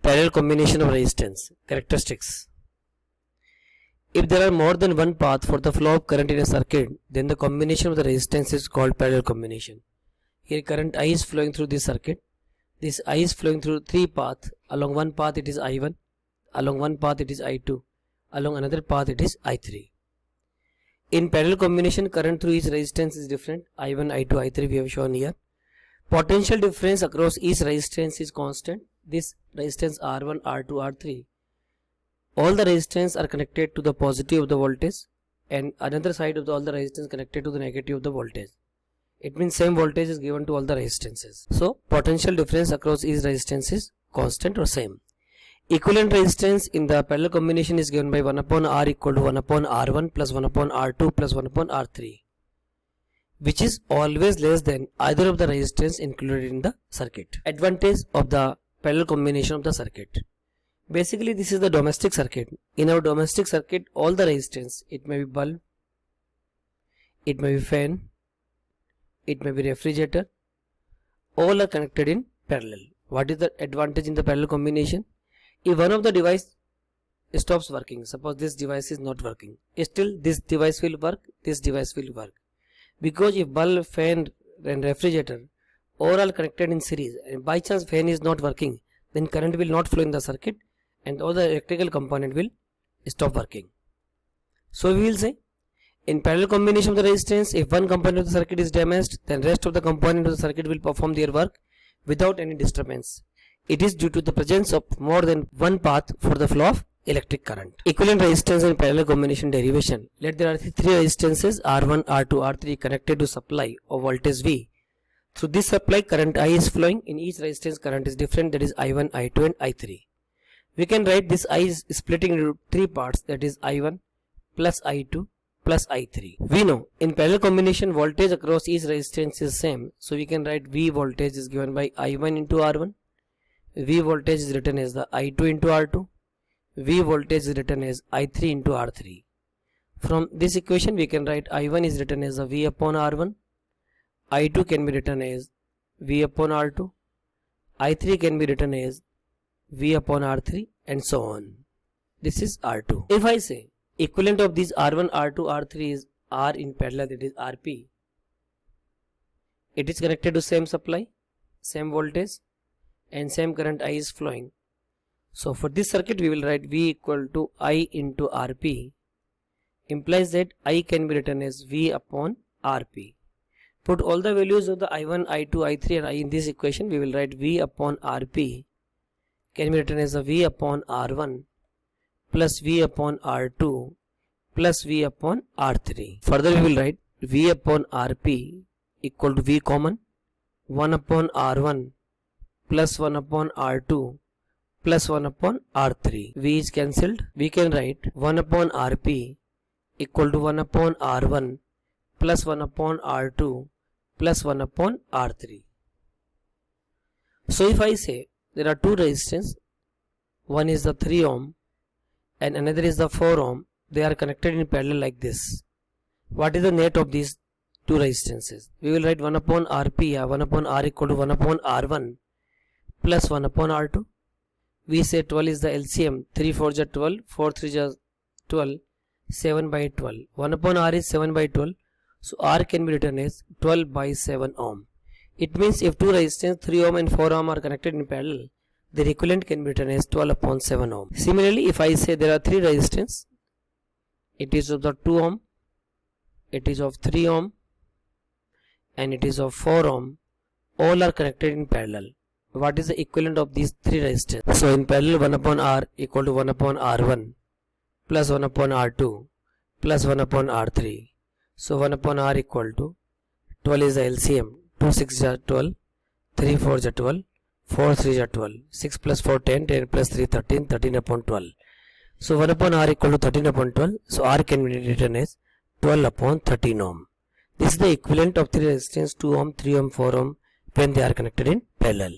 Parallel combination of resistance. Characteristics. If there are more than one path for the flow of current in a circuit, then the combination of the resistance is called parallel combination. Here current I is flowing through this circuit. This I is flowing through three paths. Along one path it is I1, along one path it is I2, along another path it is I3. In parallel combination, current through each resistance is different. I1, I2, I3 we have shown here. Potential difference across each resistance is constant. This resistance R1, R2, R3. All the resistance are connected to the positive of the voltage, and another side of all the resistance connected to the negative of the voltage. It means same voltage is given to all the resistances. So potential difference across each resistance is constant or same. Equivalent resistance in the parallel combination is given by 1 upon R equal to 1 upon R1 plus 1 upon R2 plus 1 upon R3, which is always less than either of the resistance included in the circuit. Advantage of the parallel combination of the circuit. Basically this is the domestic circuit. In our domestic circuit, all the resistance, it may be bulb, it may be fan, it may be refrigerator, all are connected in parallel. What is the advantage in the parallel combination? If one of the device stops working, suppose this device is not working, still this device will work, this device will work. Because if bulb, fan and refrigerator all are connected in series, and by chance fan is not working, then current will not flow in the circuit and all the electrical component will stop working. So we will say, in parallel combination of the resistance, if one component of the circuit is damaged, then rest of the component of the circuit will perform their work without any disturbance. It is due to the presence of more than one path for the flow of electric current. Equivalent resistance and parallel combination derivation. Let there are three resistances R1, R2, R3 connected to supply of voltage V. Through this supply, current I is flowing. In each resistance, current is different, that is I1, I2 and I3. We can write this I is splitting into three parts, that is I1 plus I2 plus I3. We know in parallel combination voltage across each resistance is same, so we can write V voltage is given by I1 into R1, V voltage is written as the I2 into R2, V voltage is written as I3 into R3. From this equation we can write I1 is written as a V upon R1, I2 can be written as V upon R2, I3 can be written as V upon R3 and so on. This is R2. If I say equivalent of these R1, R2, R3 is R in parallel, that is RP. It is connected to same supply, same voltage and same current I is flowing. So for this circuit we will write V equal to I into RP, implies that I can be written as V upon RP. Put all the values of the I1, I2, I3 and I in this equation. We will write V upon RP can be written as a V upon R1 plus V upon R2 plus V upon R3. Further we will write V upon RP equal to V common 1 upon R1 plus 1 upon R2 plus 1 upon R3. V is cancelled. We can write 1 upon RP equal to 1 upon R1 plus 1 upon R2 plus 1 upon R3. So if I say there are two resistors, one is the 3 ohm and another is the 4 ohm, they are connected in parallel like this. What is the net of these two resistances? We will write 1 upon RP, 1 upon R equal to 1 upon R1 plus 1 upon R2. We say 12 is the LCM, 3 4 is 12, 4 3 is 12, 7 by 12. 1 upon R is 7 by 12. So R can be written as 12 by 7 ohm. It means if two resistors 3 ohm and 4 ohm are connected in parallel, their equivalent can be written as 12 upon 7 ohm. Similarly, if I say there are three resistors, it is of the 2 ohm, it is of 3 ohm and it is of 4 ohm, all are connected in parallel. What is the equivalent of these three resistors? So in parallel 1 upon R equal to 1 upon R1 plus 1 upon R2 plus 1 upon R3. So 1 upon R equal to 12 is the LCM, 2 6 is 12, 3 4 is 12, 4 3 is 12, 6 plus 4 10, 10 plus 3 13, 13 upon 12. So 1 upon R equal to 13 upon 12. So R can be written as 12 upon 13 ohm. This is the equivalent of three resistors 2 ohm, 3 ohm, 4 ohm when they are connected in parallel.